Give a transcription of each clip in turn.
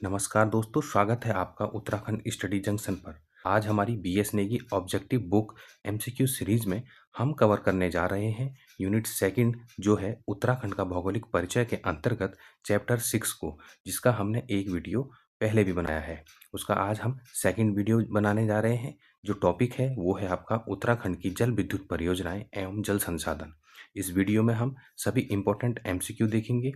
नमस्कार दोस्तों, स्वागत है आपका उत्तराखंड स्टडी जंक्शन पर। आज हमारी B S Negi objective book MCQ series में हम कवर करने जा रहे हैं यूनिट सेकंड जो है उत्तराखंड का भौगोलिक परिचय के अंतर्गत चैप्टर 6 को, जिसका हमने एक वीडियो पहले भी बनाया है। उसका आज हम सेकंड वीडियो बनाने जा रहे हैं। जो टॉपिक है वो है आपका उत्तराखंड की जल विद्युत परियोजनाएं एवं जल संसाधन। इस वीडियो में हम सभी इंपॉर्टेंट एमसीक्यू देखेंगे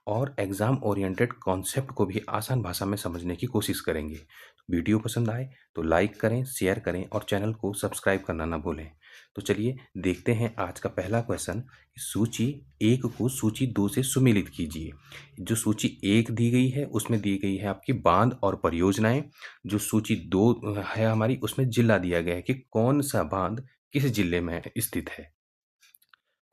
और एग्जाम ओरिएंटेड कॉन्सेप्ट को भी आसान भाषा में समझने की कोशिश करेंगे। तो वीडियो पसंद आए तो लाइक करें, शेयर करें और चैनल को सब्सक्राइब करना ना भूलें। तो चलिए देखते हैं आज का पहला क्वेश्चन। सूची 1 को सूची 2 से सुमेलित कीजिए। जो सूची 1 दी गई है उसमें दी गई है आपकी बांध और परियोजनाएं। जो सूची 2 है हमारी, उसमें जिला दिया गया है कि कौन सा बांध किस जिले में स्थित है।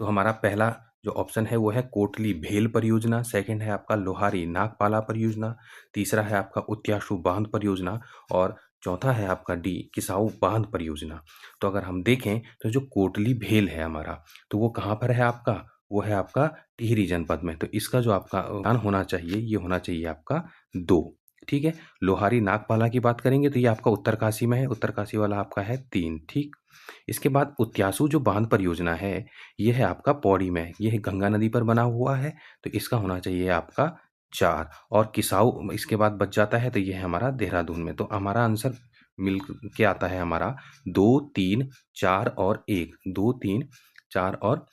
तो हमारा पहला जो ऑप्शन है वो है कोटली भेल परियोजना, सेकंड है आपका लोहारी नागपाला परियोजना, तीसरा है आपका उत्याशु बांध परियोजना और चौथा है आपका डी किसाऊ बांध परियोजना। तो अगर हम देखें तो जो कोटली भेल है हमारा, तो वो कहाँ पर है आपका, वो है आपका टिहरी जनपद में। तो इसका जो आपका स्थान होना चाहिए ये होना चाहिए आपका 2। ठीक है। लोहारी नागपाला की बात करेंगे तो ये आपका उत्तरकाशी में है, उत्तरकाशी वाला आपका है 3। ठीक। इसके बाद उत्यासू जो बांध परियोजना है ये है आपका पौड़ी में, ये है गंगा नदी पर बना हुआ है, तो इसका होना चाहिए आपका 4। और किसाऊ इसके बाद बच जाता है तो ये है हमारा देहरादून में। तो हमारा आंसर मिल के आता है हमारा 2, 3, 4 और 1। 2, 3, 4 और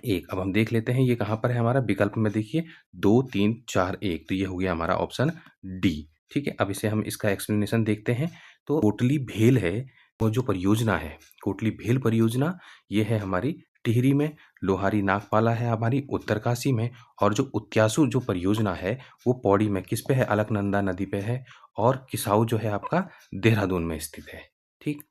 1। अब हम देख लेते हैं ये कहाँ पर है हमारा विकल्प में, देखिए 2, 3, 4, 1। तो ये हो गया हमारा ऑप्शन डी। ठीक है। अब इसे हम इसका एक्सप्लेनेशन देखते हैं। तो कोटली भेल है वो जो परियोजना है, कोटली भेल परियोजना ये है हमारी टिहरी में, लोहारी नागपाला है हमारी उत्तरकाशी में और जो उत्यासु जो परियोजना है वो पौड़ी में किस पे है, अलकनंदा नदी पे है और किसाऊ जो है आपका देहरादून में स्थित है। ठीक।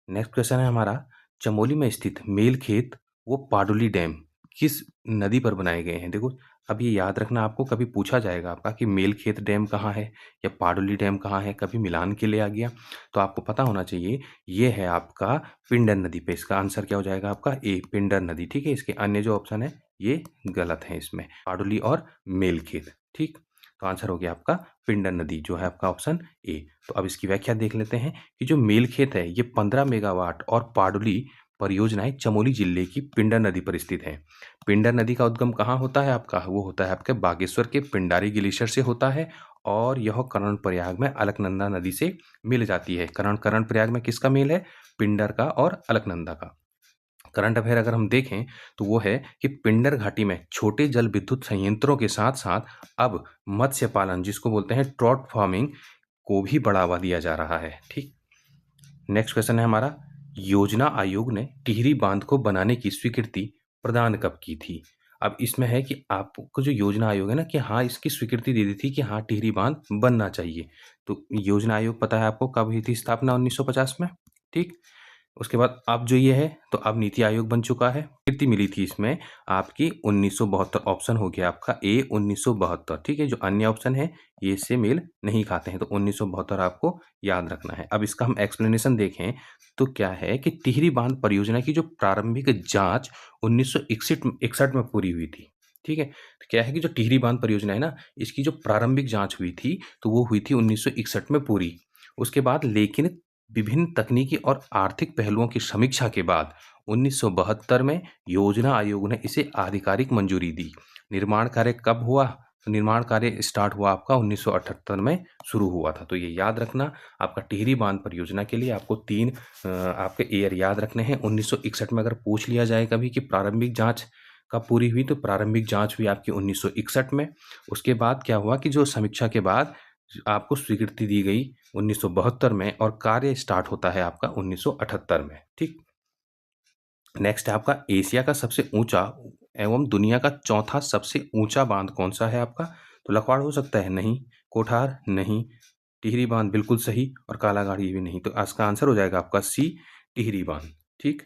नेक्स्ट क्वेश्चन है हमारा, चमोली में स्थित मेलखेत वो पाडुली डैम किस नदी पर बनाए गए हैं। देखो अब ये याद रखना, आपको कभी पूछा जाएगा आपका कि मेलखेत डैम कहाँ है या पाडुली डैम कहाँ है, कभी मिलान के लिए आ गया तो आपको पता होना चाहिए ये है आपका पिंडर नदी पे। इसका आंसर क्या हो जाएगा आपका ए, पिंडर नदी। ठीक है। इसके अन्य जो ऑप्शन है ये गलत है, इसमें पाडुली और मेलखेत। ठीक। तो आंसर हो गया आपका पिंडर नदी जो है आपका ऑप्शन ए। तो अब इसकी व्याख्या देख लेते हैं कि जो मेलखेत है ये 15 मेगावाट और पाडुली परियोजनाएं चमोली जिले की पिंडर नदी पर स्थित है। पिंडर नदी का उद्गम कहाँ होता है आपका, वो होता है आपके बागेश्वर के पिंडारी ग्लेशियर से होता है और यह कर्णप्रयाग में अलकनंदा नदी से मिल जाती है। कर्णप्रयाग में किसका मेल है, पिंडर का और अलकनंदा का। करंट अफेयर अगर हम देखें तो वो है कि पिंडर घाटी में छोटे जल विद्युत संयंत्रों के साथ साथ अब मत्स्य पालन जिसको बोलते हैं ट्रॉट फार्मिंग को भी बढ़ावा दिया जा रहा है। ठीक। नेक्स्ट क्वेश्चन है हमारा, योजना आयोग ने टिहरी बांध को बनाने की स्वीकृति प्रदान कब की थी। अब इसमें है कि आपको जो योजना आयोग है ना कि हाँ इसकी स्वीकृति दे दी थी कि हाँ टिहरी बांध बनना चाहिए। तो योजना आयोग पता है आपको कब हुई थी स्थापना, 1950 में। ठीक। उसके बाद अब जो ये है तो अब नीति आयोग बन चुका है। स्वीकृति मिली थी इसमें आपकी 1972। ऑप्शन हो गया आपका ए 1972। ठीक है। जो अन्य ऑप्शन है ये इससे मेल नहीं खाते हैं, तो 1972 आपको याद रखना है। अब इसका हम एक्सप्लेनेशन देखें तो क्या है कि टिहरी बांध परियोजना की जो प्रारंभिक जांच 1961 में पूरी हुई थी। ठीक है। तो क्या है कि जो टिहरी बांध परियोजना है ना इसकी जो प्रारंभिक जांच हुई थी तो वो हुई थी 1961 में पूरी। उसके बाद लेकिन विभिन्न तकनीकी और आर्थिक पहलुओं की समीक्षा के बाद 1972 में योजना आयोग ने इसे आधिकारिक मंजूरी दी। निर्माण कार्य कब हुआ, तो निर्माण कार्य स्टार्ट हुआ आपका 1978 में शुरू हुआ था। तो ये याद रखना, आपका टिहरी बांध परियोजना के लिए आपको 3 आपके ईयर याद रखने हैं। 1961 में अगर पूछ लिया जाए कभी कि प्रारंभिक जांच कब पूरी हुई, तो प्रारंभिक जांच हुई आपकी 1961 में। उसके बाद क्या हुआ कि जो समीक्षा के बाद आपको स्वीकृति दी गई 1972 में और कार्य स्टार्ट होता है आपका 1978 में। ठीक। नेक्स्ट है आपका, एशिया का सबसे ऊंचा एवं दुनिया का चौथा सबसे ऊंचा बांध कौन सा है आपका। तो लखवाड़ हो सकता है, नहीं। कोठार नहीं। टिहरी बांध बिल्कुल सही और कालागाड़ी भी नहीं। तो इसका आंसर हो जाएगा आपका सी, टिहरी बांध। ठीक।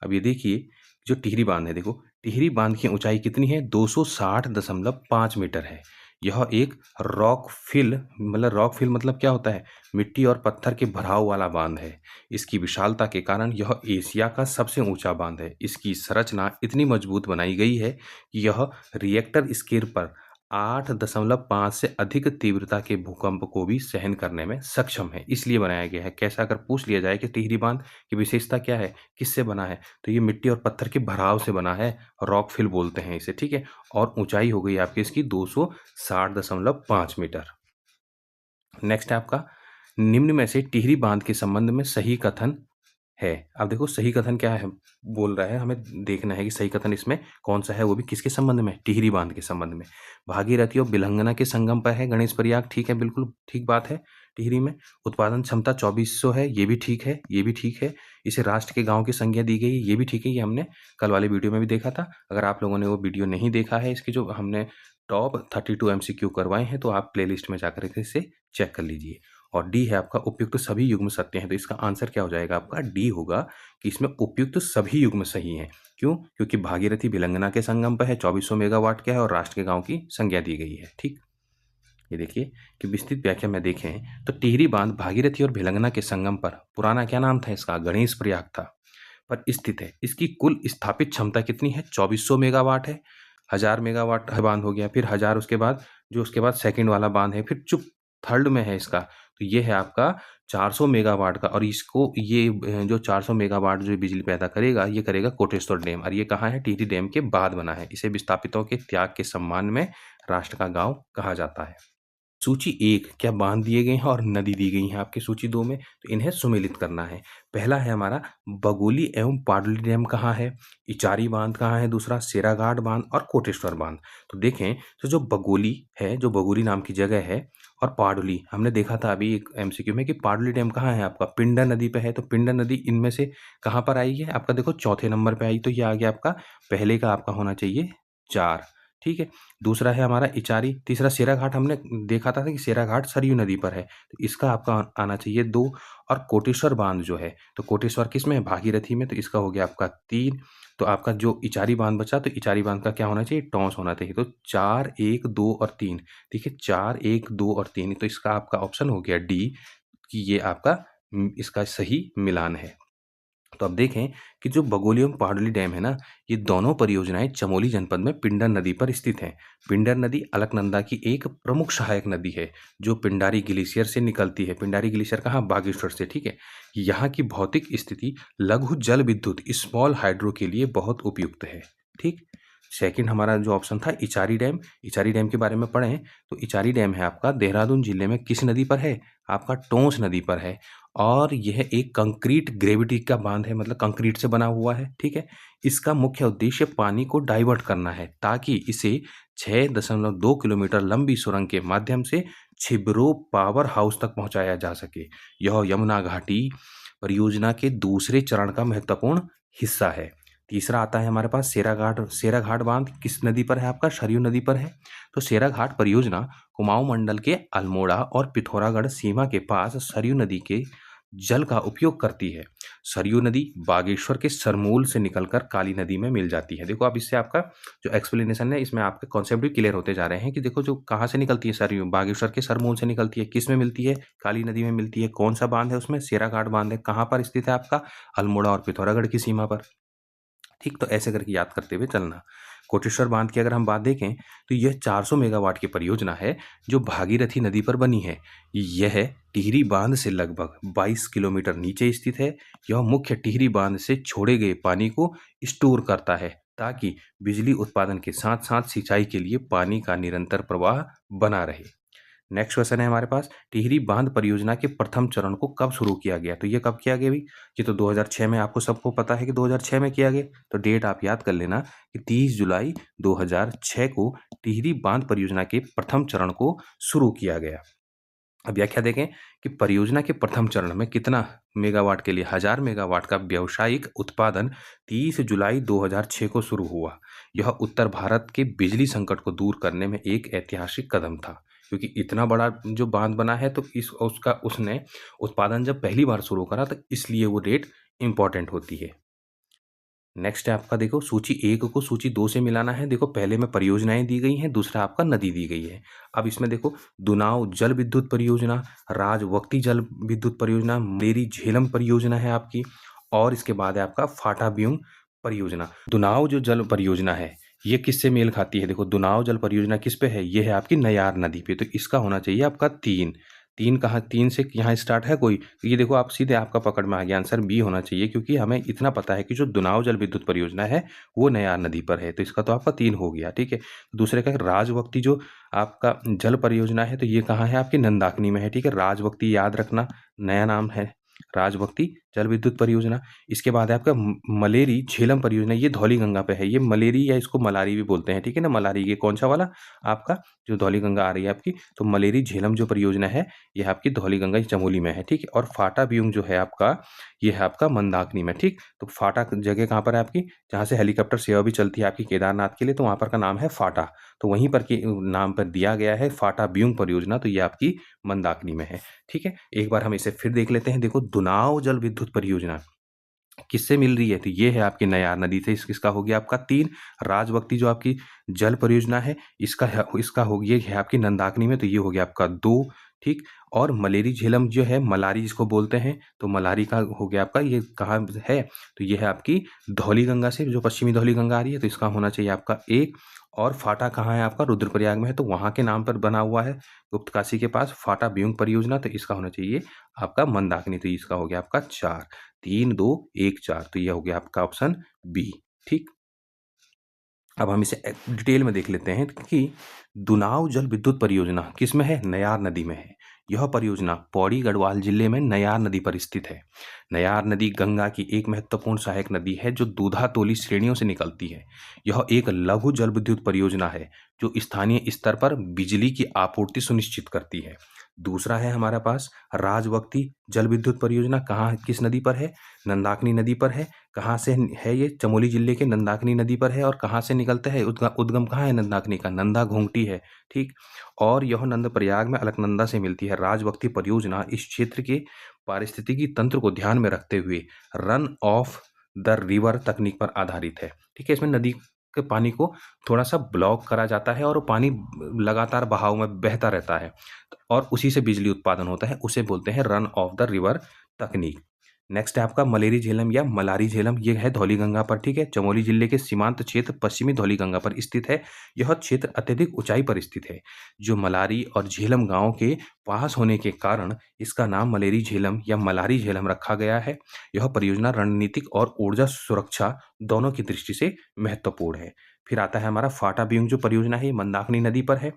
अब ये देखिए जो टिहरी बांध है, देखो टिहरी बांध की ऊंचाई कितनी है, 260.5 मीटर है। यह एक रॉक फिल मतलब क्या होता है, मिट्टी और पत्थर के भराव वाला बांध है। इसकी विशालता के कारण यह एशिया का सबसे ऊंचा बांध है। इसकी संरचना इतनी मजबूत बनाई गई है कि यह रिएक्टर स्केल पर 8.5 से अधिक तीव्रता के भूकंप को भी सहन करने में सक्षम है, इसलिए बनाया गया है। कैसा अगर पूछ लिया जाए कि टिहरी बांध की विशेषता क्या है, किससे बना है, तो ये मिट्टी और पत्थर के भराव से बना है, रॉक फिल बोलते हैं इसे, ठीक है। और ऊंचाई हो गई आपकी इसकी 260.5 मीटर। नेक्स्ट है आपका, निम्न में से टिहरी बांध के संबंध में सही कथन है। अब देखो सही कथन क्या है बोल रहा है, हमें देखना है कि सही कथन इसमें कौन सा है, वो भी किसके संबंध में, टिहरी बांध के संबंध में। भागीरथी और बिलंगना के संगम पर है गणेश प्रयाग, ठीक है, बिल्कुल ठीक बात है। टिहरी में उत्पादन क्षमता 2400 है, ये भी ठीक है, ये भी ठीक है। इसे राष्ट्र के गांव की संज्ञा दी गई है, ये भी ठीक है, ये हमने कल वाले वीडियो में भी देखा था। अगर आप लोगों ने वो वीडियो नहीं देखा है, इसके जो हमने टॉप 32 MCQ करवाए हैं, तो आप प्लेलिस्ट में जाकर के इसे चेक कर लीजिए। और डी है आपका, उपयुक्त सभी युग्म सत्य हैं, तो इसका आंसर क्या हो जाएगा आपका, डी होगा कि इसमें उपयुक्त सभी युग्म सही हैं। क्यों? क्योंकि भागीरथी बिलंगना के संगम पर है, 2400 मेगावाट का है और राष्ट्र के गांव की संज्ञा दी गई है, ठीक। ये देखिए कि विस्तृत व्याख्या में देखें तो टिहरी बांध भागीरथी और भिलंगना के संगम पर, पुराना क्या नाम था इसका, गणेश प्रयाग था, पर स्थित है। इसकी कुल स्थापित क्षमता कितनी है, 2400 मेगावाट है। 1000 मेगावाट बांध हो गया, फिर 1000 उसके बाद जो उसके बाद सेकंड वाला बांध है, फिर चुप थर्ड में है इसका, तो ये है आपका 400 मेगावाट का। और इसको ये जो 400 मेगावाट जो बिजली पैदा करेगा, ये करेगा कोटेश्वर डैम, और ये कहाँ है, टिहरी डैम के बाद बना है। इसे विस्थापितों के त्याग के सम्मान में राष्ट्र का गांव कहा जाता है। सूची 1 क्या बांध दिए गए हैं और नदी दी गई हैं आपकी सूची 2 में, तो इन्हें सुमेलित करना है। पहला है हमारा बगोली एवं पाडली डैम कहाँ है, इचारी बांध कहाँ है, दूसरा सेराघाट बांध और कोटेश्वर बांध। तो देखें तो जो बगोली है, जो बगोली नाम की जगह है, और पाडली हमने देखा था अभी एक MCQ में कि पाडली डैम कहाँ है आपका, पिंडर नदी पे है। तो पिंडर नदी इनमें से कहाँ पर आई है आपका, देखो चौथे नंबर पे आई, तो ये आ गया आपका, पहले का आपका होना चाहिए 4, ठीक है। दूसरा है हमारा इचारी, तीसरा सेराघाट, हमने देखा था कि सेराघाट सरयू नदी पर है, तो इसका आपका आना चाहिए 2। और कोटेश्वर बांध जो है, तो कोटेश्वर किस में है, भागीरथी में, तो इसका हो गया आपका 3। तो आपका जो इचारी बांध बचा, तो इचारी बांध का क्या होना चाहिए, टॉस होना चाहिए। तो 4, 1, 2 और 3, देखिए 4, 1, 2 और 3, तो इसका आपका ऑप्शन हो गया डी, कि ये आपका इसका सही मिलान है। तो अब देखें कि जो बगोली एवं पाडली डैम है ना, ये दोनों परियोजनाएं चमोली जनपद में पिंडर नदी पर स्थित हैं। पिंडर नदी अलकनंदा की एक प्रमुख सहायक नदी है, जो पिंडारी ग्लेशियर से निकलती है। पिंडारी ग्लेशियर कहाँ, बागेश्वर से, ठीक है। यहाँ की भौतिक स्थिति लघु जल विद्युत स्मॉल हाइड्रो के लिए बहुत उपयुक्त है, ठीक। सेकंड हमारा जो ऑप्शन था इचारी डैम, इचारी डैम के बारे में पढ़ें तो इचारी डैम है आपका देहरादून जिले में किस नदी पर है, आपका टोंस नदी पर है। और यह एक कंक्रीट ग्रेविटी का बांध है, मतलब कंक्रीट से बना हुआ है, ठीक है। इसका मुख्य उद्देश्य पानी को डाइवर्ट करना है, ताकि इसे 6.2 किलोमीटर लंबी सुरंग के माध्यम से छिबरो पावर हाउस तक पहुंचाया जा सके। यह यमुना घाटी परियोजना के दूसरे चरण का महत्वपूर्ण हिस्सा है। तीसरा आता है हमारे पास सेराघाट, सेराघाट बांध किस नदी पर है आपका, सरयू नदी पर है। तो सेराघाट परियोजना कुमाऊं मंडल के अल्मोड़ा और पिथौरागढ़ सीमा के पास सरयू नदी के जल का उपयोग करती है। सरयू नदी बागेश्वर के सरमूल से निकलकर काली नदी में मिल जाती है। देखो अब इससे आपका जो एक्सप्लेनेशन है, इसमें आपके कॉन्सेप्ट भी क्लियर होते जा रहे हैं कि देखो जो कहाँ से निकलती है सरयू, बागेश्वर के सरमूल से निकलती है, किस में मिलती है, काली नदी में मिलती है। कौन सा बांध है उसमें, सेराघाट बांध है। कहाँ पर स्थित है आपका, अल्मोड़ा और पिथौरागढ़ की सीमा पर, ठीक। तो ऐसे करके याद करते हुए चलना। कोटेश्वर बांध की अगर हम बात देखें तो यह 400 मेगावाट की परियोजना है, जो भागीरथी नदी पर बनी है। यह टिहरी बांध से लगभग 22 किलोमीटर नीचे स्थित है। यह मुख्य टिहरी बांध से छोड़े गए पानी को स्टोर करता है, ताकि बिजली उत्पादन के साथ साथ सिंचाई के लिए पानी का निरंतर प्रवाह बना रहे। नेक्स्ट क्वेश्चन है हमारे पास, टिहरी बांध परियोजना के प्रथम चरण को कब शुरू किया गया, तो ये कब किया गया भाई, ये तो 2006 में, आपको सबको पता है कि 2006 में किया गया। तो डेट आप याद कर लेना कि 30 जुलाई 2006 को टिहरी बांध परियोजना के प्रथम चरण को शुरू किया गया। अब व्याख्या देखें कि परियोजना के प्रथम चरण में कितना मेगावाट के लिए, 1000 मेगावाट का व्यावसायिक उत्पादन 30 जुलाई 2006 को शुरू हुआ। यह उत्तर भारत के बिजली संकट को दूर करने में एक ऐतिहासिक कदम था, क्योंकि इतना बड़ा जो बांध बना है, तो इस उसका उसने उत्पादन जब पहली बार शुरू करा, तो इसलिए वो डेट इम्पॉर्टेंट होती है। नेक्स्ट है आपका, देखो सूची 1 को सूची 2 से मिलाना है। देखो पहले में परियोजनाएं दी गई हैं, दूसरा आपका नदी दी गई है। अब इसमें देखो दुनाव जल विद्युत परियोजना, राजवक्ती जल विद्युत परियोजना, मेरी झेलम परियोजना है आपकी, और इसके बाद है आपका फाटा ब्यूंग परियोजना। दुनाव जो जल परियोजना है, ये किससे मेल खाती है? देखो दुनाव जल परियोजना किस पे है? ये है आपकी नयार नदी पे, तो इसका होना चाहिए आपका 3। 3 कहाँ 3 से यहाँ स्टार्ट है कोई? तो ये देखो आप सीधे आपका पकड़ में आ गया, आंसर बी होना चाहिए, क्योंकि हमें इतना पता है कि जो दुनाव जल विद्युत परियोजना है वो नयार नदी पर है, तो इसका तो आपका 3 हो गया, ठीक है। दूसरे का राजवक्ती जो आपका जल परियोजना है, तो ये कहाँ है? आपकी नंदाकिनी में है, ठीक है। राजवक्ती याद रखना, नया नाम है राजभक्ति जल विद्युत परियोजना। इसके बाद है आपका मलेरी झेलम परियोजना, ये धौलीगंगा पे है। ये मलेरी या इसको मलारी भी बोलते हैं, ठीक है ना। मलारी ये कौन सा वाला आपका जो धौलीगंगा आ रही है आपकी, तो मलेरी झेलम जो परियोजना है ये आपकी धौलीगंगा चमोली में है, ठीक है। और फाटा ब्यूंग जो है आपका, ये है आपका मंदाकिनी में, ठीक। तो फाटा जगह कहाँ पर है आपकी, जहाँ से हेलीकॉप्टर सेवा भी चलती है आपकी केदारनाथ के लिए, तो वहाँ पर का नाम है फाटा। तो वहीं पर के नाम पर दिया गया है फाटा ब्यूंग परियोजना, तो ये आपकी मंदाकिनी में है, ठीक है। एक बार हम इसे फिर देख लेते हैं। देखो दुनाव जल विद्युत परियोजना किससे मिल रही है, तो ये है आपकी नयार नदी से। इसका हो गया आपका 3। राजवक्ती जो आपकी जल परियोजना है, इसका हो गया है आपकी नंदाकिनी में, तो ये हो गया आपका 2, ठीक। और मलेरी झेलम जो है, मलारी जिसको बोलते हैं, तो मलारी का हो गया आपका, ये कहाँ है, तो ये है आपकी धौलीगंगा से, जो पश्चिमी धौलीगंगा आ रही है, तो इसका होना चाहिए आपका 1। और फाटा कहाँ है आपका, रुद्रप्रयाग में है, तो वहाँ के नाम पर बना हुआ है गुप्तकाशी के पास फाटा ब्यूंग परियोजना, तो इसका होना चाहिए आपका मंदाकिनी, तो इसका हो गया आपका 4। 3 2 1 4, तो यह हो गया आपका ऑप्शन बी, ठीक। अब हम इसे डिटेल में देख लेते हैं कि दुनाव जल विद्युत परियोजना किसमें है, नयार नदी में है। यह परियोजना पौड़ी गढ़वाल जिले में नयार नदी पर स्थित है। नयार नदी गंगा की एक महत्वपूर्ण सहायक नदी है जो दूधा तोली श्रेणियों से निकलती है। यह एक लघु जल विद्युत परियोजना है जो स्थानीय स्तर पर बिजली की आपूर्ति सुनिश्चित करती है। दूसरा है हमारा पास राजवक्ती जल विद्युत परियोजना, कहाँ किस नदी पर है, नंदाकिनी नदी पर है। कहाँ से है ये, चमोली जिले के नंदाकिनी नदी पर है। और कहाँ से निकलता है, उद्गम कहाँ है नंदाकिनी का, नंदा घोंगटी है, ठीक। और यह नंदप्रयाग में अलकनंदा से मिलती है। राजवक्ती परियोजना इस क्षेत्र के पारिस्थितिकी तंत्र को ध्यान में रखते हुए रन ऑफ द रिवर तकनीक पर आधारित है, ठीक है। इसमें नदी के पानी को थोड़ा सा ब्लॉक करा जाता है और वो पानी लगातार बहाव में बहता रहता है, और उसी से बिजली उत्पादन होता है, उसे बोलते हैं रन ऑफ द रिवर तकनीक। नेक्स्ट है आपका मलेरी झेलम या मलारी झेलम, ये है धौलीगंगा पर, ठीक है। चमोली जिले के सीमांत क्षेत्र पश्चिमी धौलीगंगा पर स्थित है। यह क्षेत्र अत्यधिक ऊंचाई पर स्थित है, जो मलारी और झेलम गांव के पास होने के कारण इसका नाम मलेरी झेलम या मलारी झेलम रखा गया है। यह परियोजना रणनीतिक और ऊर्जा सुरक्षा दोनों की दृष्टि से महत्वपूर्ण है। फिर आता है हमारा फाटा ब्यूंग जो परियोजना है, ये मंदाकिनी नदी पर है।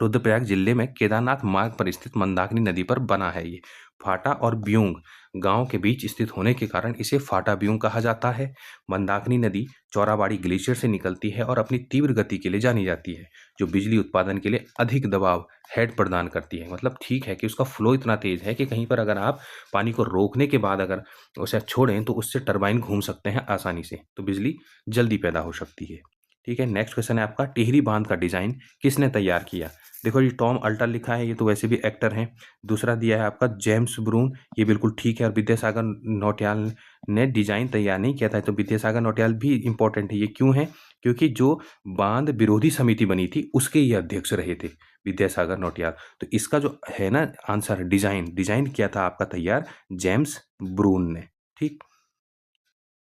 रुद्रप्रयाग जिले में केदारनाथ मार्ग पर स्थित मंदाकिनी नदी पर बना है ये। फाटा और ब्यूंग गांव के बीच स्थित होने के कारण इसे फाटा ब्यूंग कहा जाता है। मंदाकिनी नदी चौराबाड़ी ग्लेशियर से निकलती है और अपनी तीव्र गति के लिए जानी जाती है, जो बिजली उत्पादन के लिए अधिक दबाव हेड प्रदान करती है। मतलब ठीक है कि उसका फ्लो इतना तेज है कि कहीं पर अगर आप पानी को रोकने के बाद अगर उसे छोड़ें तो उससे टरबाइन घूम सकते हैं आसानी से, तो बिजली जल्दी पैदा हो सकती है, ठीक है। नेक्स्ट क्वेश्चन है आपका, टिहरी बांध का डिजाइन किसने तैयार किया। देखो ये टॉम अल्टर लिखा है, ये तो वैसे भी एक्टर हैं। दूसरा दिया है आपका जेम्स ब्रून, ये बिल्कुल ठीक है। और विद्यासागर नौटियाल ने डिजाइन तैयार नहीं किया था, तो विद्यासागर नौटियाल भी इंपॉर्टेंट है। ये क्यों है, क्योंकि जो बांध विरोधी समिति बनी थी उसके ये अध्यक्ष रहे थे विद्यासागर नौटियाल। तो इसका जो है ना आंसर, डिजाइन किया था आपका तैयार जेम्स ब्रून ने, ठीक।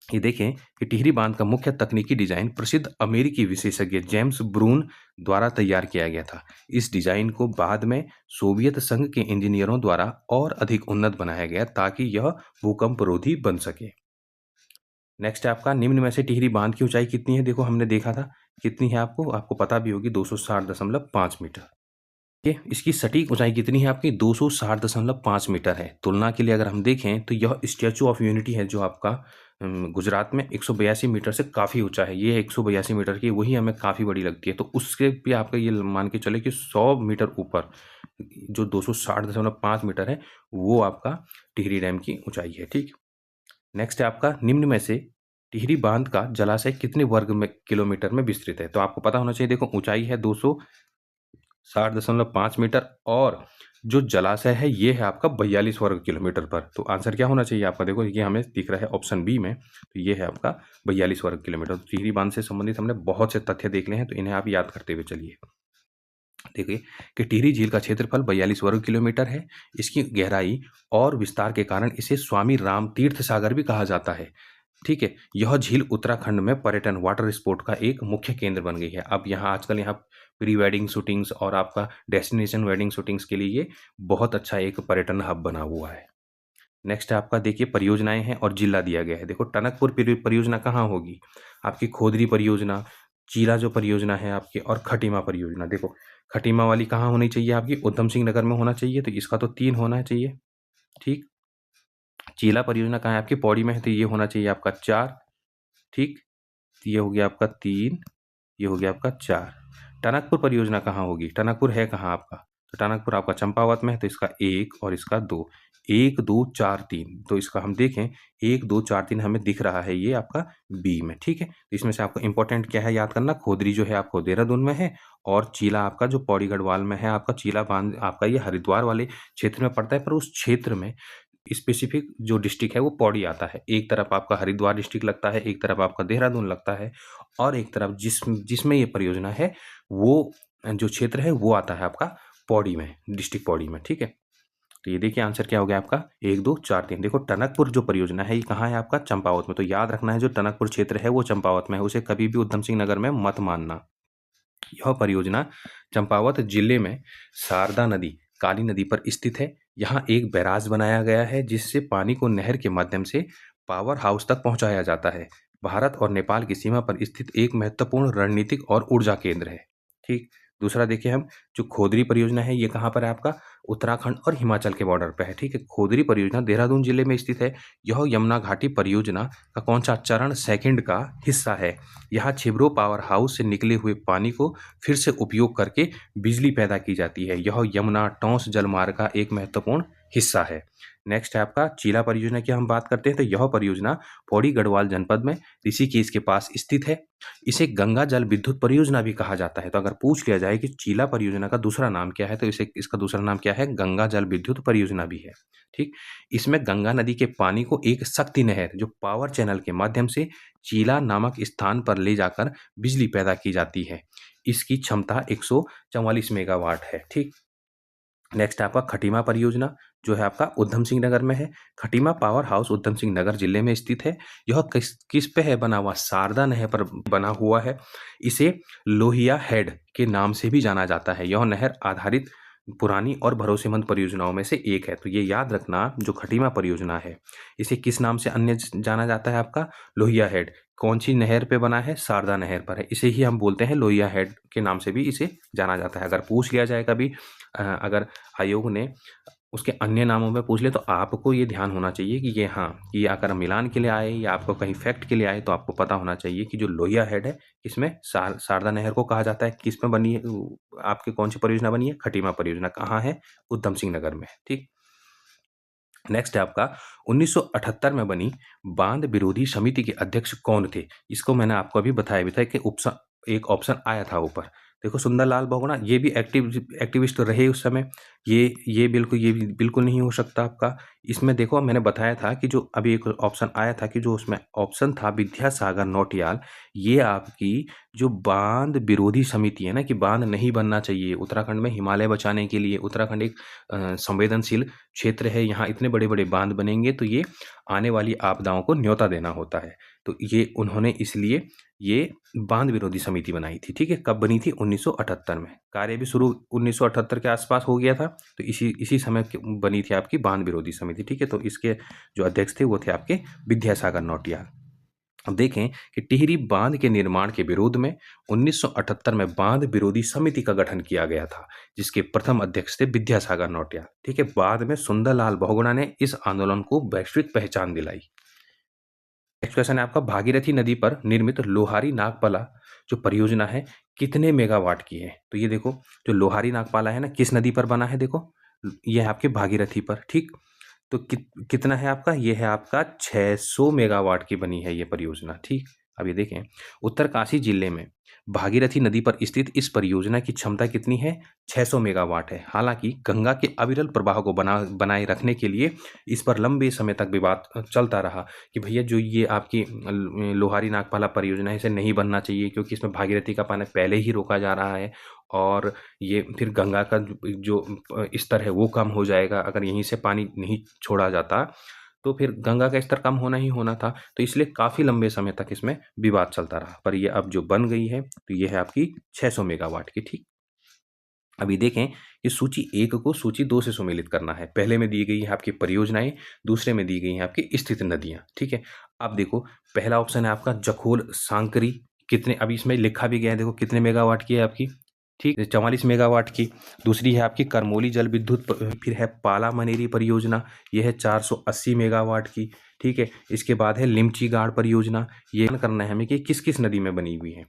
ये देखें कि टिहरी बांध का मुख्य तकनीकी डिजाइन प्रसिद्ध अमेरिकी विशेषज्ञ जेम्स ब्रून द्वारा तैयार किया गया था। इस डिजाइन को बाद में सोवियत संघ के इंजीनियरों द्वारा और अधिक उन्नत बनाया गया ताकि यह भूकंप रोधी बन सके। नेक्स्ट है आपका, निम्न में से टिहरी बांध की ऊंचाई कितनी है। देखो हमने देखा था कितनी है, आपको पता भी होगी, 260.5 मीटर। ये इसकी सटीक ऊंचाई कितनी है आपकी, 260.5 मीटर है। तुलना के लिए अगर हम देखें तो यह स्टैचू ऑफ यूनिटी है जो आपका गुजरात में 182 मीटर से काफ़ी ऊंचा है। ये 182 मीटर की, वही हमें काफ़ी बड़ी लगती है। तो उसके भी आपका ये मान के चले कि 100 मीटर ऊपर जो 260.5 मीटर है वो आपका टिहरी डैम की ऊंचाई है, ठीक। नेक्स्ट है आपका, निम्न में से टिहरी बांध का जलाशय कितने वर्ग में किलोमीटर में विस्तृत है। तो आपको पता होना चाहिए, देखो ऊंचाई है 260.5 मीटर, और जो जलाशय है ये है आपका 42 वर्ग किलोमीटर पर। तो आंसर क्या होना चाहिए आपका, देखो ये हमें दिख रहा है ऑप्शन बी में, तो ये है आपका 42 वर्ग किलोमीटर। तो टिहरी बांध से संबंधित हमने बहुत से तथ्य देख ले हैं, तो इन्हें आप याद करते हुए चलिए। देखिए कि टिहरी झील का क्षेत्रफल 42 वर्ग किलोमीटर है। इसकी गहराई और विस्तार के कारण इसे स्वामी राम तीर्थ सागर भी कहा जाता है। ठीक है, यह झील उत्तराखंड में पर्यटन वाटर स्पोर्ट का एक मुख्य केंद्र बन गई है। अब यहाँ आजकल यहाँ प्री वेडिंग शूटिंग्स और आपका डेस्टिनेशन वेडिंग शूटिंग्स के लिए ये बहुत अच्छा एक पर्यटन हब बना हुआ है। नेक्स्ट है आपका, देखिए परियोजनाएं हैं और जिला दिया गया है। देखो टनकपुर परियोजना कहाँ होगी? आपकी खोदरी परियोजना, चीला जो परियोजना है आपकी, और खटीमा परियोजना। देखो खटीमा वाली कहाँ होनी चाहिए आपकी? उधम सिंह नगर में होना चाहिए, तो इसका तो 3 होना चाहिए। ठीक, चीला परियोजना कहाँ है आपकी? पौड़ी में है, तो ये होना चाहिए आपका 4। ठीक, ये हो गया आपका 3, ये हो गया आपका 4। टनकपुर परियोजना कहाँ होगी? टनकपुर है कहाँ आपका? तो टनकपुर आपका चंपावत में है, तो इसका 1 और इसका 2, 1 2 4 3। तो इसका हम देखें 1 2 4 3 हमें दिख रहा है ये आपका बी में। ठीक है, तो इसमें से आपको इंपॉर्टेंट क्या है याद करना? खोदरी जो है आपको देहरादून में है, और चीला आपका जो पौड़ी गढ़वाल में है आपका चीला बांध आपका ये हरिद्वार वाले क्षेत्र में पड़ता है, पर उस क्षेत्र में स्पेसिफिक जो डिस्ट्रिक्ट है वो पौड़ी आता है। एक तरफ आपका हरिद्वार डिस्ट्रिक्ट लगता है, एक तरफ आपका देहरादून लगता है, और एक तरफ जिसमें ये परियोजना है वो जो क्षेत्र है वो आता है आपका पौड़ी में, डिस्ट्रिक्ट पौड़ी में। ठीक है, तो ये देखिए आंसर क्या हो गया आपका 1 2 4 3। देखो टनकपुर जो परियोजना है ये कहाँ है आपका? चंपावत में। तो याद रखना है जो टनकपुर क्षेत्र है वो चंपावत में है, उसे कभी भी उधम सिंह नगर में मत मानना। यह परियोजना चंपावत जिले में शारदा नदी, काली नदी पर स्थित है। यहाँ एक बैराज बनाया गया है जिससे पानी को नहर के माध्यम से पावर हाउस तक पहुंचाया जाता है। भारत और नेपाल की सीमा पर स्थित एक महत्वपूर्ण रणनीतिक और ऊर्जा केंद्र है। ठीक, दूसरा देखिए हम, जो खोदरी परियोजना है ये कहाँ पर है आपका? उत्तराखंड और हिमाचल के बॉर्डर पर है। ठीक है, खोदरी परियोजना देहरादून जिले में स्थित है। यह यमुना घाटी परियोजना का कौन सा चरण सेकंड का हिस्सा है? यहाँ छिब्रो पावर हाउस से निकले हुए पानी को फिर से उपयोग करके बिजली पैदा की जाती है। यह यमुना टॉस जलमार्ग का एक महत्वपूर्ण हिस्सा है। नेक्स्ट है आपका चीला परियोजना की हम बात करते हैं, तो यह परियोजना पौड़ी गढ़वाल जनपद में ऋषिकेश के पास स्थित है। इसे गंगा जल विद्युत परियोजना भी कहा जाता है। तो अगर पूछ लिया जाए कि चीला परियोजना का दूसरा नाम क्या है, तो इसका दूसरा नाम क्या है? गंगा जल विद्युत परियोजना भी है। ठीक, इसमें गंगा नदी के पानी को एक शक्ति नहर जो पावर चैनल के माध्यम से चीला नामक स्थान पर ले जाकर बिजली पैदा की जाती है। इसकी क्षमता 144 मेगावाट है। ठीक, नेक्स्ट आपका खटीमा परियोजना जो है आपका उधम सिंह नगर में है। खटीमा पावर हाउस उधम सिंह नगर जिले में स्थित है। यह किस किस पे है बना हुआ? शारदा नहर पर बना हुआ है। इसे लोहिया हेड के नाम से भी जाना जाता है। यह नहर आधारित पुरानी और भरोसेमंद परियोजनाओं में से एक है। तो ये याद रखना, जो खटीमा परियोजना है इसे किस नाम से अन्य जाना जाता है? आपका लोहिया हेड। कौन सी नहर पे बना है? शारदा नहर पर है। इसे ही हम बोलते हैं लोहिया हेड के नाम से भी इसे जाना जाता है। अगर पूछ लिया जाए कभी, अगर आयोग ने उसके अन्य नामों में पूछ ले, तो आपको ये ध्यान होना चाहिए कि ये, हाँ, कि अगर मिलान के लिए आए या आपको कहीं फैक्ट के लिए आए तो आपको पता होना चाहिए कि जो लोहिया हेड है इसमें शारदा नहर को कहा जाता है। किस में बनी है? आपकी कौन सी परियोजना बनी है? खटीमा परियोजना। कहाँ है? उधम सिंह नगर में। ठीक, नेक्स्ट है आपका 1978 में बनी बांध विरोधी समिति के अध्यक्ष कौन थे? इसको मैंने आपको अभी बताया भी था कि एक ऑप्शन आया था ऊपर। देखो सुंदरलाल बहुगुणा, ये भी एक्टिविस्ट रहे उस समय। ये बिल्कुल नहीं हो सकता आपका। इसमें देखो मैंने बताया था कि जो अभी एक ऑप्शन आया था कि जो उसमें ऑप्शन था विद्यासागर नौटियाल, ये आपकी जो बांध विरोधी समिति है ना, कि बांध नहीं बनना चाहिए उत्तराखंड में हिमालय बचाने के लिए। उत्तराखंड एक संवेदनशील क्षेत्र है, यहाँ इतने बड़े बड़े बांध बनेंगे तो ये आने वाली आपदाओं को न्योता देना होता है। तो ये उन्होंने इसलिए ये बांध विरोधी समिति बनाई थी। ठीक है, कब बनी थी? 1978 में। कार्य भी शुरू 1978 के आसपास हो गया था, तो इसी समय बनी थी आपकी बांध विरोधी समिति। ठीक है, तो इसके जो अध्यक्ष थे वो थे आपके विद्यासागर नौटियाल। अब देखें कि टिहरी बांध के निर्माण के विरोध में 1978 में बांध विरोधी समिति का गठन किया गया था, जिसके प्रथम अध्यक्ष थे विद्यासागर नौटियाल। ठीक है, बाद में सुंदरलाल बहुगुणा ने इस आंदोलन को वैश्विक पहचान दिलाई। नेक्स्ट क्वेश्चन है आपका, भागीरथी नदी पर निर्मित लोहारी नागपाला जो परियोजना है कितने मेगावाट की है? तो ये देखो, जो लोहारी नागपाला है ना, किस नदी पर बना है? देखो ये है आपके भागीरथी पर। ठीक, तो कितना है आपका? ये है आपका 600 मेगावाट की बनी है ये परियोजना। ठीक, अब ये देखें, उत्तरकाशी जिले में भागीरथी नदी पर स्थित इस परियोजना की क्षमता कितनी है? 600 मेगावाट है। हालांकि गंगा के अविरल प्रवाह को बनाए रखने के लिए इस पर लंबे समय तक विवाद चलता रहा कि भैया जो ये आपकी लोहारी नागपाला परियोजना है इसे नहीं बनना चाहिए, क्योंकि इसमें भागीरथी का पानी पहले ही रोका जा रहा है और ये फिर गंगा का जो स्तर है वो कम हो जाएगा अगर यहीं से पानी नहीं छोड़ा जाता। तो फिर गंगा का स्तर कम होना ही होना था, तो इसलिए काफ़ी लंबे समय तक इसमें विवाद चलता रहा। पर ये अब जो बन गई है, तो ये है आपकी 600 मेगावाट की, ठीक। अभी देखें कि सूची 1 को सूची 2 से सम्मिलित करना है। पहले में दी गई है आपकी परियोजनाएँ, दूसरे में दी गई हैं आपकी स्थित नदियाँ, ठीक है। अब देखो पहला ऑप्शन है आपका जखोल सांकरी, कितने, अभी इसमें लिखा भी गया है, देखो कितने मेगावाट की है आपकी, ठीक, 44 मेगावाट की। दूसरी है आपकी करमोली जल विद्युत फिर है पाला मनेरी परियोजना, ये है 480 मेगावाट की, ठीक है। इसके बाद है लिमची गाड़ परियोजना, ये करना है हमें कि किस-किस नदी में बनी हुई है।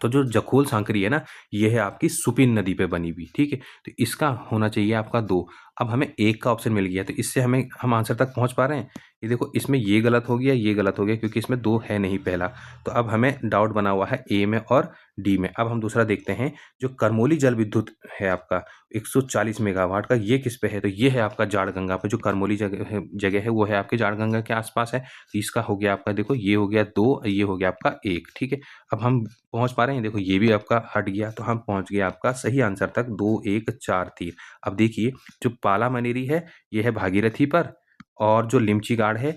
तो जो जखोल सांकरी है ना, ये है आपकी सुपिन नदी पे बनी हुई, ठीक है। तो इसका होना चाहिए आपका 2। अब हमें 1 का ऑप्शन मिल गया, तो इससे हम आंसर तक पहुँच पा रहे हैं? ये देखो इसमें ये गलत हो गया, ये गलत हो गया, क्योंकि इसमें 2 है नहीं पहला। तो अब हमें डाउट बना हुआ है ए में और डी में। अब हम दूसरा देखते हैं, जो करमोली जल विद्युत है आपका 140 मेगावाट का, ये किस पे है? तो ये है आपका जाड़गंगा पे, जो करमोली जगह है वो है आपके जाड़गंगा के आसपास है। तो इसका हो गया आपका, देखो ये हो गया 2, ये हो गया आपका 1, ठीक है। अब हम पहुँच पा रहे हैं, देखो ये भी आपका हट गया, तो हम पहुँच गए आपका सही आंसर तक 2, 1, 4, 3। अब देखिए जो पाला मनेरी है, ये है भागीरथी पर, और जो लिमची गाड़ है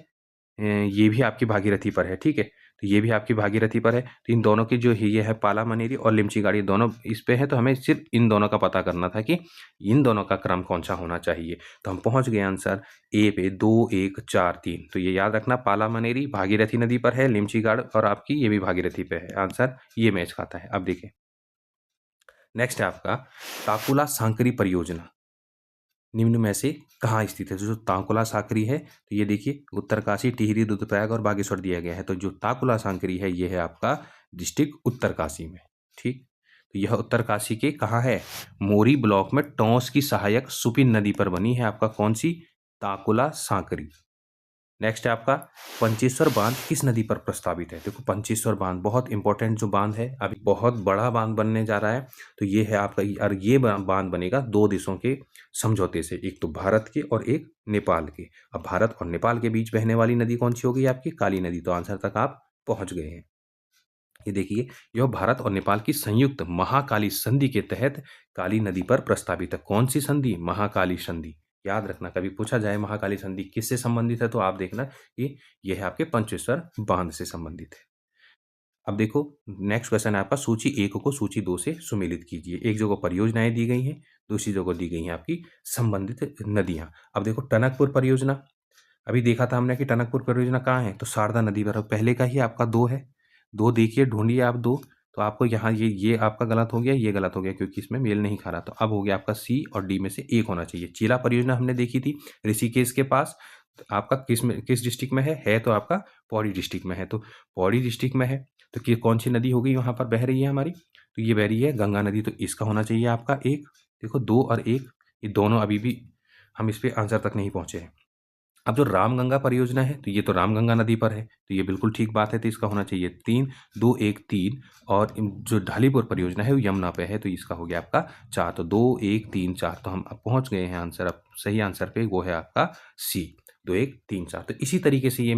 ये भी आपकी भागीरथी पर है, ठीक है। तो ये भी आपकी भागीरथी पर है, तो इन दोनों की जो है ये है पाला मनेरी और लिमची गाड़, ये दोनों इस पे है, तो हमें सिर्फ इन दोनों का पता करना था कि इन दोनों का क्रम कौन सा होना चाहिए। तो हम पहुंच गए आंसर ए पे, 2, 1, 4, 3। तो ये याद रखना, पाला मनेरी भागीरथी नदी पर है, लिमची गाड़ और आपकी ये भी भागीरथी पे है। आंसर ये मैच खाता है। अब देखिए नेक्स्ट है आपका ताकुला सांकरी परियोजना निम्न में से कहाँ स्थित है? तो जो तांकुला सांकरी है, तो ये देखिए उत्तरकाशी, टिहरी, रुद्रप्रयाग और बागेश्वर दिया गया है। तो जो ताकुला सांकरी है, ये है आपका डिस्ट्रिक्ट उत्तरकाशी में, ठीक। तो यह उत्तरकाशी के कहाँ है? मोरी ब्लॉक में टोंस की सहायक सुपिन नदी पर बनी है आपका कौन सी? ताकुला सांकरी। नेक्स्ट है आपका पंचेश्वर बांध किस नदी पर प्रस्तावित है? देखो पंचेश्वर बांध बहुत इंपॉर्टेंट जो बांध है, अभी बहुत बड़ा बांध बनने जा रहा है। तो ये है आपका, और ये बांध बनेगा 2 देशों के समझौते से, एक तो भारत के और एक नेपाल के। अब भारत और नेपाल के बीच बहने वाली नदी कौन सी होगी? आपकी काली नदी। तो आंसर तक आप पहुंच गए हैं। ये देखिए यह भारत और नेपाल की संयुक्त महाकाली संधि के तहत काली नदी पर प्रस्तावित है। कौन सी संधि? महाकाली संधि। याद रखना, कभी पूछा जाए महाकाली संधि किससे संबंधित है, तो आप देखना कि यह है आपके पंचेश्वर बांध से संबंधित है। अब देखो नेक्स्ट क्वेश्चन है आपका, सूची 1 को सूची 2 से सुमेलित कीजिए। एक जगह परियोजनाएं दी गई हैं, दूसरी जगह दी गई हैं आपकी संबंधित नदियां। अब देखो टनकपुर परियोजना, अभी देखा था हमने कि टनकपुर परियोजना कहाँ है, तो शारदा नदी पर। पहले का ही आपका 2 है, 2 देखिए, ढूंढिए आप 2। तो आपको यहाँ ये आपका गलत हो गया, ये गलत हो गया, क्योंकि इसमें मेल नहीं खा रहा। तो अब हो गया आपका सी और डी में से एक होना चाहिए। चीला परियोजना हमने देखी थी ऋषिकेश के पास, तो आपका किस डिस्ट्रिक्ट में है? तो आपका पौड़ी डिस्ट्रिक्ट में है। तो पौड़ी डिस्ट्रिक्ट में है, तो कौन सी नदी होगी वहां पर बह रही है हमारी? तो ये बह रही है गंगा नदी। तो इसका होना चाहिए आपका 1। देखो 2 और 1, ये दोनों अभी भी हम इस पे आंसर तक नहीं पहुंचे हैं। अब जो रामगंगा परियोजना है, तो ये तो रामगंगा नदी पर है, तो ये बिल्कुल ठीक बात है। तो इसका होना चाहिए 3, 2, 1, 3। और जो ढालीपुर परियोजना है वो यमुना पे है, तो इसका हो गया आपका 4। तो 2, 1, 3, 4। तो हम अब पहुंच गए हैं आंसर, अब सही आंसर पे, वो है आपका सी, 2, 1, 3, 4। तो इसी तरीके से ये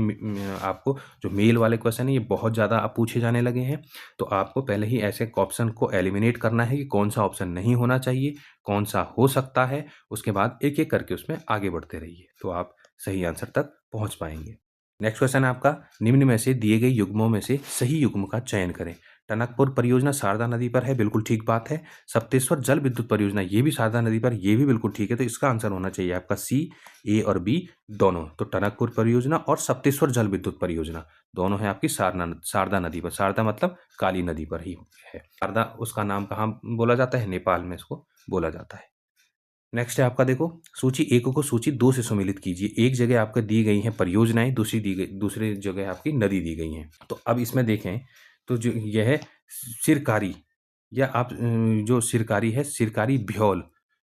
आपको जो मेल वाले क्वेश्चन है, ये बहुत ज़्यादा अब पूछे जाने लगे हैं। तो आपको पहले ही ऐसे ऑप्शन को एलिमिनेट करना है कि कौन सा ऑप्शन नहीं होना चाहिए, कौन सा हो सकता है। उसके बाद एक एक करके उसमें आगे बढ़ते रहिए, तो आप सही आंसर तक पहुंच पाएंगे। नेक्स्ट क्वेश्चन है आपका, निम्न में से दिए गए युग्मों में से सही युग्म का चयन करें। टनकपुर परियोजना शारदा नदी पर है, बिल्कुल ठीक बात है। सप्तेश्वर जल विद्युत परियोजना, ये भी शारदा नदी पर, ये भी बिल्कुल ठीक है। तो इसका आंसर होना चाहिए आपका सी, ए और बी दोनों। तो टनकपुर परियोजना और सप्तेश्वर जल विद्युत परियोजना दोनों है आपकी शारदा नदी पर। शारदा मतलब काली नदी पर ही है। शारदा उसका नाम कहाँ बोला जाता है? नेपाल में इसको बोला जाता है। नेक्स्ट है आपका, देखो सूची 1 को सूची 2 से सम्मिलित कीजिए। एक जगह आपको दी गई हैं परियोजनाएं, दूसरी जगह आपकी नदी दी गई हैं। तो अब इसमें देखें, तो जो यह है सिरकारी, या आप जो सिरकारी है, सिरकारी भ्योल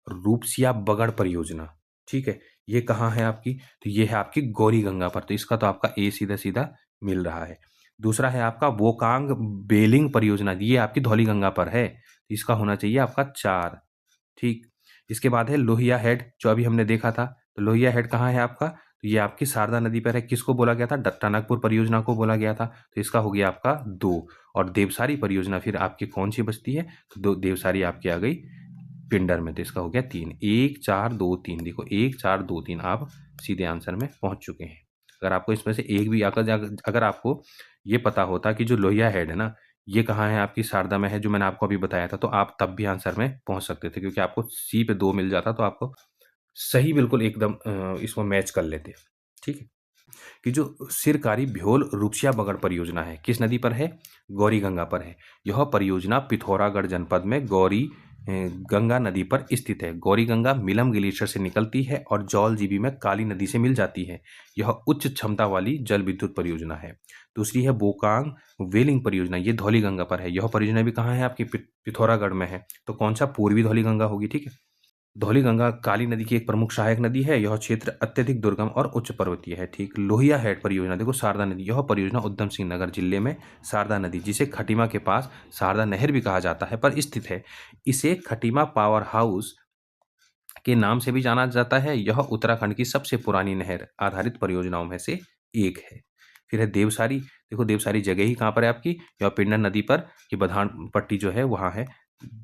रूपसिया बगड़ परियोजना, ठीक है। ये कहाँ है आपकी? तो ये है आपकी गौरी गंगा पर। तो इसका तो आपका ए सीधा सीधा मिल रहा है। दूसरा है आपका वोकांग बेलिंग परियोजना, ये आपकी धौली गंगा पर है, तो इसका होना चाहिए आपका 4, ठीक। इसके बाद है लोहिया हेड, जो अभी हमने देखा था। तो लोहिया हेड कहाँ है आपका? तो ये आपकी शारदा नदी पर है। किसको बोला गया था? टनकपुर परियोजना को बोला गया था। तो इसका हो गया आपका 2। और देवसारी परियोजना फिर आपकी कौन सी बचती है? तो देवसारी आपकी आ गई पिंडर में। तो इसका हो गया 3, 1, 4, 2, 3। देखो 1, 4, 2, 3, आप सीधे आंसर में पहुंच चुके हैं। अगर आपको इसमें से एक भी अगर आपको ये पता होता कि जो लोहिया हेड है ना, ये कहाँ है, आपकी शारदा में है, जो मैंने आपको अभी बताया था, तो आप तब भी आंसर में पहुँच सकते थे, क्योंकि आपको सी पे 2 मिल जाता तो आपको सही बिल्कुल एकदम इसको मैच कर लेते। ठीक है? कि जो सिरकारी भ्योल रुपसिया बगड़ परियोजना है, किस नदी पर है? गौरी गंगा पर है। यह परियोजना पिथौरागढ़ जनपद में गौरी गंगा नदी पर स्थित है। गौरी गंगा मिलम ग्लेशियर से निकलती है और जौलजीबी में काली नदी से मिल जाती है। यह उच्च क्षमता वाली जल विद्युत परियोजना है। दूसरी है बोकांग वेलिंग परियोजना, ये धौली गंगा पर है। यह परियोजना भी कहाँ है? आपकी पिथौरागढ़ में है। तो कौन सा? पूर्वी धौली गंगा होगी। ठीक है। धौलीगंगा काली नदी की एक प्रमुख सहायक नदी है। यह क्षेत्र अत्यधिक दुर्गम और उच्च पर्वतीय है। ठीक। लोहिया हेड परियोजना, देखो शारदा नदी, यह परियोजना उधम सिंह नगर जिले में शारदा नदी, जिसे खटीमा के पास शारदा नहर भी कहा जाता है, पर स्थित है। इसे खटीमा पावर हाउस के नाम से भी जाना जाता है। यह उत्तराखंड की सबसे पुरानी नहर आधारित परियोजनाओं में से एक है। फिर है देवसारी, देखो देवसारी जगह ही कहाँ पर है आपकी? यह पिंडर नदी पर, ये बधान पट्टी जो है वहाँ है,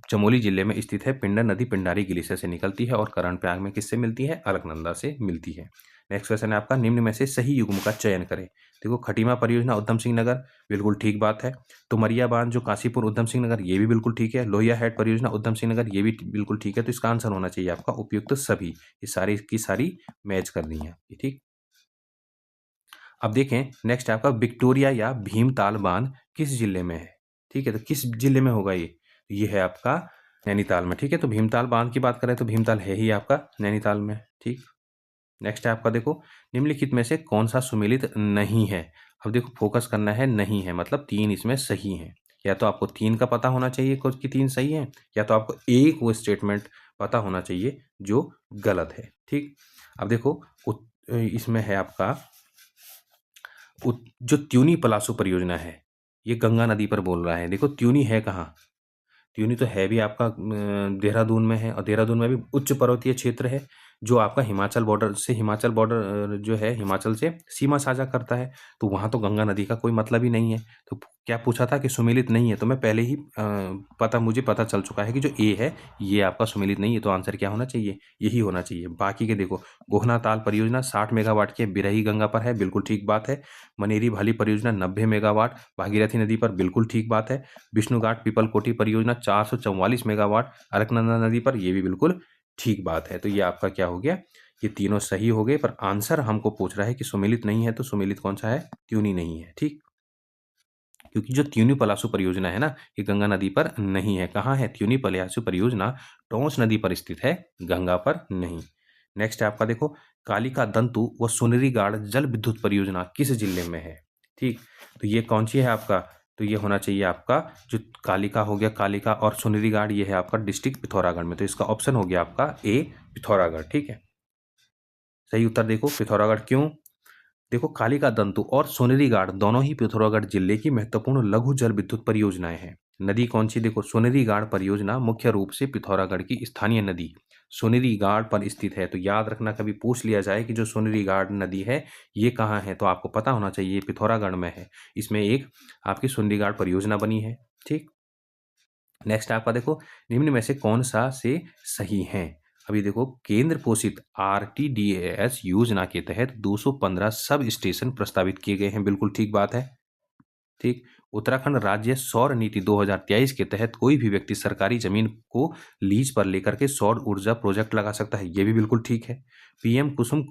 चमोली जिले में स्थित है। पिंडर नदी पिंडारी ग्लेशियर से निकलती है और करणप्रयाग में किससे मिलती है? अलकनंदा से मिलती है। नेक्स्ट क्वेश्चन है आपका, निम्न में से सही युग्म का चयन करें। देखो खटीमा परियोजना उधम सिंह नगर, बिल्कुल ठीक बात है। तुमरिया बांध जो काशीपुर उधम सिंह नगर, ये भी बिल्कुल ठीक है। लोहिया हेड परियोजना उधम सिंह नगर, ये भी बिल्कुल ठीक है। तो इसका आंसर होना चाहिए आपका उपयुक्त सभी। ये सारी की सारी मैच करनी है। ठीक। अब देखें नेक्स्ट आपका, विक्टोरिया या भीमताल बांध किस जिले में है? ठीक है, तो किस जिले में होगा ये है आपका नैनीताल में। ठीक है, तो भीमताल बांध की बात करें तो भीमताल है ही आपका नैनीताल में। ठीक। नेक्स्ट है आपका, देखो निम्नलिखित में से कौन सा सुमेलित नहीं है? अब देखो फोकस करना है, नहीं है मतलब 3 इसमें सही है। या तो आपको 3 का पता होना चाहिए कि 3 सही है, या तो आपको एक वो स्टेटमेंट पता होना चाहिए जो गलत है। ठीक। अब देखो इसमें है आपका जो त्यूनी पलासू परियोजना है, ये गंगा नदी पर बोल रहा है। देखो त्यूनी है कहाँ? त्यूनी तो है भी आपका देहरादून में है, और देहरादून में भी उच्च पर्वतीय क्षेत्र है, जो आपका हिमाचल बॉर्डर जो है हिमाचल से सीमा साझा करता है। तो वहाँ तो गंगा नदी का कोई मतलब ही नहीं है। तो क्या पूछा था कि सुमेलित नहीं है, तो मैं पहले ही मुझे पता चल चुका है कि जो ए है ये आपका सुमेलित नहीं है। तो आंसर क्या होना चाहिए? यही होना चाहिए। बाकी के देखो, गोहना ताल परियोजना 60 मेगावाट की बिरही गंगा पर है, बिल्कुल ठीक बात है। मनेरी भाली परियोजना 90 मेगावाट भागीरथी नदी पर, बिल्कुल ठीक बात है। विष्णुघाट पीपलकोटी परियोजना 444 मेगावाट अलकनंदा नदी पर, यह भी बिल्कुल ठीक बात है। तो ये आपका क्या हो गया? ये तीनों सही हो गए, पर आंसर हमको पूछ रहा है कि सुमेलित नहीं है, तो सुमेलित कौन सा है? त्यूनी नहीं है। ठीक। क्योंकि जो त्यूनी पलासू परियोजना है ना, ये गंगा नदी पर नहीं है। कहाँ है त्यूनी पलासू परियोजना? टोंस नदी पर स्थित है, गंगा पर नहीं। नेक्स्ट है आपका, देखो कालिका दंतु व सुनरी गाड़ जल विद्युत परियोजना किस जिले में है? ठीक। तो ये कौन सी है आपका? तो ये होना चाहिए आपका जो कालिका हो गया, कालिका और सुनरी गाड़, ये है आपका डिस्ट्रिक्ट पिथौरागढ़ में। तो इसका ऑप्शन हो गया आपका ए, पिथौरागढ़। ठीक है, सही उत्तर देखो पिथौरागढ़। क्यों? देखो कालिका दंतु और सोनेरी गाड़ दोनों ही पिथौरागढ़ जिले की महत्वपूर्ण लघु जल विद्युत परियोजनाएं हैं। नदी कौन सी? देखो सोनेरी गाड़ परियोजना मुख्य रूप से पिथौरागढ़ की स्थानीय नदी सोनेरी गाड़ पर स्थित है। तो याद रखना, कभी पूछ लिया जाए कि जो सोनेरी गाड़ नदी है ये कहाँ है, तो आपको पता होना चाहिए ये पिथौरागढ़ में है। इसमें एक आपकी सोनेरी गाड़ परियोजना बनी है। ठीक। नेक्स्ट आपका, देखो निम्न में से कौन सा से सही है? अभी देखो, केंद्र पोषित आरटीडीएस योजना के तहत 215 सब स्टेशन प्रस्तावित किए गए हैं, बिल्कुल ठीक बात है। ठीक। उत्तराखंड राज्य सौर नीति 2023 के तहत कोई भी व्यक्ति सरकारी जमीन को लीज पर लेकर के सौर ऊर्जा प्रोजेक्ट लगा सकता है, ये भी बिल्कुल ठीक है। पीएम कुसुम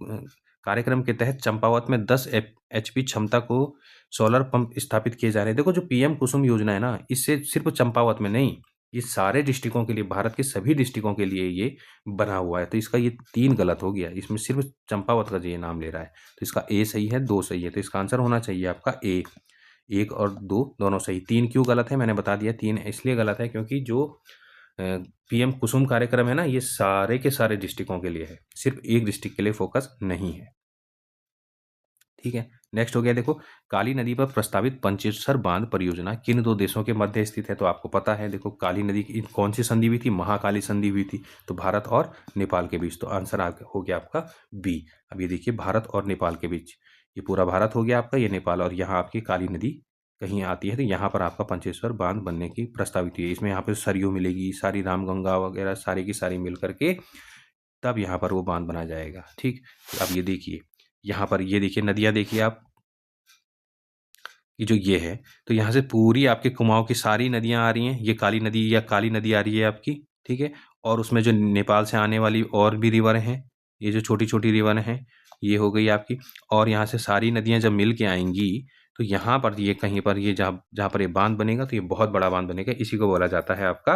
कार्यक्रम के तहत चंपावत में 10 एचपी क्षमता को सोलर पंप स्थापित किए जा रहे हैं। देखो जो पीएम कुसुम योजना है ना, इससे सिर्फ चंपावत में नहीं, ये सारे डिस्ट्रिक्टों के लिए, भारत के सभी डिस्ट्रिक्टों के लिए ये बना हुआ है। तो इसका ये 3 गलत हो गया, इसमें सिर्फ चंपावत का ये नाम ले रहा है। तो इसका ए सही है, 2 सही है। तो इसका आंसर होना चाहिए आपका ए। 1 और 2 दोनों सही। 3 क्यों गलत है मैंने बता दिया। 3 इसलिए गलत है क्योंकि जो पीएम कुसुम कार्यक्रम है ना, ये सारे के सारे डिस्ट्रिक्टों के लिए है, सिर्फ एक डिस्ट्रिक्ट के लिए फोकस नहीं है। ठीक है, नेक्स्ट हो गया, देखो काली नदी पर प्रस्तावित पंचेश्वर बांध परियोजना किन 2 देशों के मध्य स्थित है? तो आपको पता है, देखो काली नदी की कौन सी संधि हुई थी? महाकाली संधि हुई थी, तो भारत और नेपाल के बीच। तो आंसर हो गया आपका बी। अब ये देखिए, भारत और नेपाल के बीच, ये पूरा भारत हो गया आपका, ये नेपाल, और यहाँ आपकी काली नदी कहीं आती है, तो यहाँ पर आपका पंचेश्वर बांध बनने की प्रस्तावित हुई है। इसमें यहाँ पे सरयू मिलेगी, सारी रामगंगा वगैरह सारी की सारी मिल करके तब यहाँ पर वो बांध बना जाएगा। ठीक। तो अब ये देखिए, यहाँ पर ये देखिए नदियाँ देखिए आप, ये जो ये है, तो यहाँ से पूरी आपके कुमाऊँ की सारी नदियाँ आ रही हैं। ये काली नदी या काली नदी आ रही है आपकी, ठीक है? और उसमें जो नेपाल से आने वाली और भी रिवर हैं, ये जो छोटी-छोटी रिवर हैं, ये हो गई आपकी। और यहाँ से सारी नदियाँ जब मिल के आएँगी, तो यहाँ पर ये कहीं पर ये जहाँ जहाँ पर ये बाँध बनेगा, तो ये बहुत बड़ा बाँध बनेगा। इसी को बोला जाता है आपका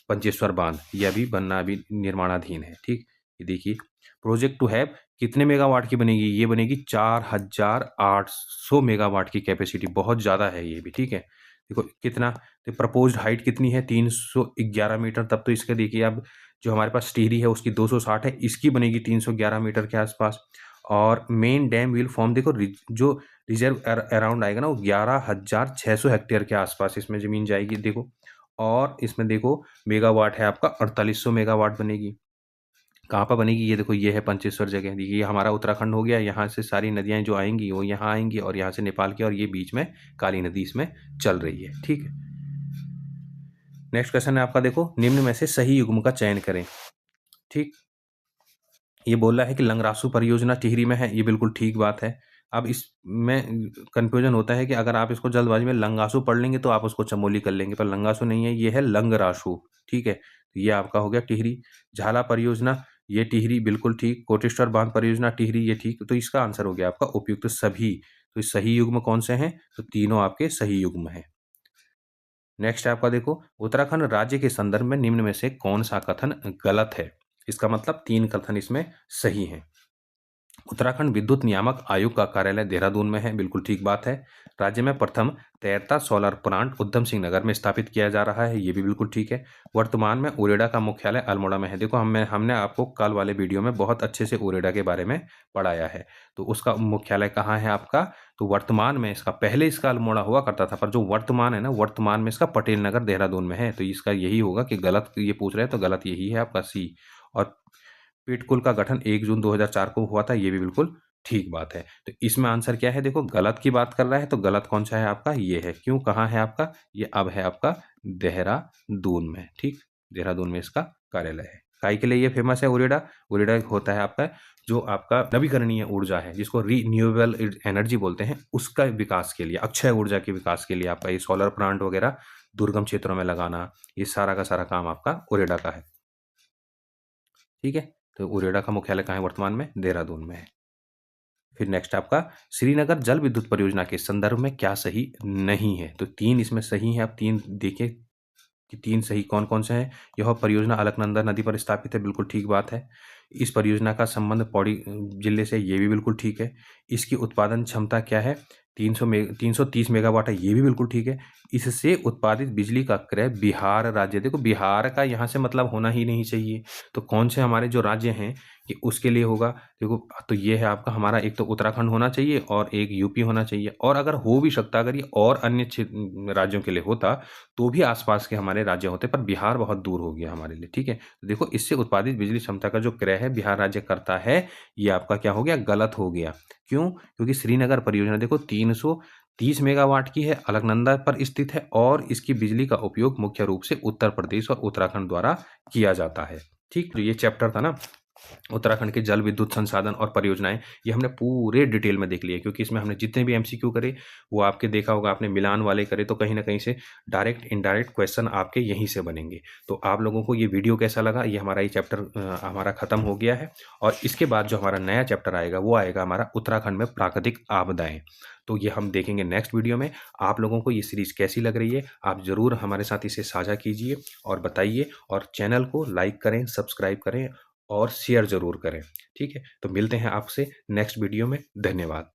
पंचेश्वर बाँध। ये अभी निर्माणाधीन है, ठीक? ये देखिए, प्रोजेक्ट टू हैव कितने मेगावाट की बनेगी? ये बनेगी 4800 मेगावाट की कैपेसिटी, बहुत ज़्यादा है ये भी, ठीक है? देखो कितना, तो प्रपोज्ड हाइट कितनी है? 311 मीटर। तब तो इसका देखिए अब जो हमारे पास टिहरी है उसकी 260 है, इसकी बनेगी 311 मीटर के आसपास। और मेन डैम विल फॉर्म, देखो जो रिजर्व अराउंड आएगा ना, वो 11,600 हेक्टेयर के आसपास इसमें ज़मीन जाएगी, देखो। और इसमें देखो मेगावाट है आपका 4800 मेगावाट बनेगी। कहाँ पर बनेगी? ये देखो, ये है पंचेश्वर जगह। देखिए ये हमारा उत्तराखंड हो गया। यहाँ से सारी नदियाँ जो आएंगी वो यहाँ आएंगी, और यहाँ से नेपाल की, और ये बीच में काली नदी इसमें चल रही है, ठीक है। नेक्स्ट क्वेश्चन है आपका, देखो निम्न में से सही युग्म का चयन करें, ठीक। ये बोल रहा है कि लंगरासु परियोजना टिहरी में है, ये बिल्कुल ठीक बात है। अब इसमें कन्फ्यूजन होता है कि अगर आप इसको जल्दबाजी में लंगासु पढ़ लेंगे तो आप उसको चमोली कर लेंगे, पर लंगासु नहीं है, ये है लंगरासु, ठीक है। तो ये आपका हो गया टिहरी। झाला परियोजना, ये टिहरी, बिल्कुल ठीक। कोटेश्वर बांध परियोजना टिहरी, ये ठीक। तो इसका आंसर हो गया आपका उपयुक्त तो सभी। तो सही युग्म कौन से हैं? तो तीनों आपके सही युग्म हैं। नेक्स्ट है आपका, देखो उत्तराखंड राज्य के संदर्भ में निम्न में से कौन सा कथन गलत है? इसका मतलब 3 कथन इसमें सही हैं। उत्तराखंड विद्युत नियामक आयोग का कार्यालय देहरादून में है, बिल्कुल ठीक बात है। राज्य में प्रथम तैरता सोलर प्लांट उधम सिंह नगर में स्थापित किया जा रहा है, ये भी बिल्कुल ठीक है। वर्तमान में उरेडा का मुख्यालय अल्मोड़ा में है। देखो हमने आपको कल वाले वीडियो में बहुत अच्छे से उरेडा के बारे में पढ़ाया है। तो उसका मुख्यालय कहाँ है आपका? तो वर्तमान में इसका, पहले इसका अल्मोड़ा हुआ करता था, पर जो वर्तमान है ना, वर्तमान में इसका पटेल नगर देहरादून में है। तो इसका यही होगा कि गलत ये पूछ रहे हैं, तो गलत यही है आपका सी। और पिटकुल का गठन 1 जून 2004 को हुआ था, ये भी बिल्कुल ठीक बात है। तो इसमें आंसर क्या है? देखो गलत की बात कर रहा है, तो गलत कौन सा है आपका? ये है। क्यों? कहाँ है आपका? ये अब है आपका देहरादून में, ठीक। देहरादून में इसका कार्यालय है। काहे के लिए ये फेमस है उरेडा? उरेडा होता है आपका जो आपका नवीकरणीय ऊर्जा है, जिसको रीन्यूएबल एनर्जी बोलते हैं, उसका विकास के लिए, अक्षय ऊर्जा के विकास के लिए आपका ये सोलर प्लांट वगैरह दुर्गम क्षेत्रों में लगाना, ये सारा का सारा काम आपका उरेडा का है, ठीक है। तो उरेडा का मुख्यालय कहाँ है वर्तमान में? देहरादून में है। फिर नेक्स्ट आपका, श्रीनगर जल विद्युत परियोजना के संदर्भ में क्या सही नहीं है? तो 3 इसमें सही है। आप 3 देखिए कि 3 सही कौन-कौन से हैं। यह परियोजना अलकनंदा नदी पर स्थापित है, बिल्कुल ठीक बात है। इस परियोजना का संबंध पौड़ी जिले से, ये भी बिल्कुल ठीक है। इसकी उत्पादन क्षमता क्या है? 330 मेगावाट है, ये भी बिल्कुल ठीक है। इससे उत्पादित बिजली का क्रय बिहार राज्य, देखो बिहार का यहाँ से मतलब होना ही नहीं चाहिए। तो कौन से हमारे जो राज्य हैं कि उसके लिए होगा? देखो तो ये है आपका, हमारा एक तो उत्तराखंड होना चाहिए और एक यूपी होना चाहिए। और अगर हो भी सकता, अगर ये और अन्य राज्यों के लिए होता तो भी आसपास के हमारे राज्य होते, पर बिहार बहुत दूर हो गया हमारे लिए, ठीक है। तो देखो इससे उत्पादित बिजली क्षमता का जो क्रय है बिहार राज्य करता है, ये आपका क्या हो गया? गलत हो गया। क्यों? क्योंकि श्रीनगर परियोजना देखो 330 मेगावाट की है, अलकनंदा पर स्थित है, और इसकी बिजली का उपयोग मुख्य रूप से उत्तर प्रदेश और उत्तराखंड द्वारा किया जाता है, ठीक। तो ये चैप्टर था ना उत्तराखंड के जल विद्युत संसाधन और परियोजनाएं, ये हमने पूरे डिटेल में देख लिया, क्योंकि इसमें हमने जितने भी एमसीक्यू करे वो आपके देखा होगा, आपने मिलान वाले करे, तो कहीं ना कहीं से डायरेक्ट इनडायरेक्ट क्वेश्चन आपके यहीं से बनेंगे। तो आप लोगों को ये वीडियो कैसा लगा? ये हमारा ये चैप्टर हमारा खत्म हो गया है, और इसके बाद जो हमारा नया चैप्टर आएगा वो आएगा हमारा उत्तराखंड में प्राकृतिक आपदाएं। तो ये हम देखेंगे नेक्स्ट वीडियो में। आप लोगों को ये सीरीज कैसी लग रही है, आप ज़रूर हमारे साथ इसे साझा कीजिए और बताइए, और चैनल को लाइक करें, सब्सक्राइब करें और शेयर ज़रूर करें, ठीक है। तो मिलते हैं आपसे नेक्स्ट वीडियो में। धन्यवाद।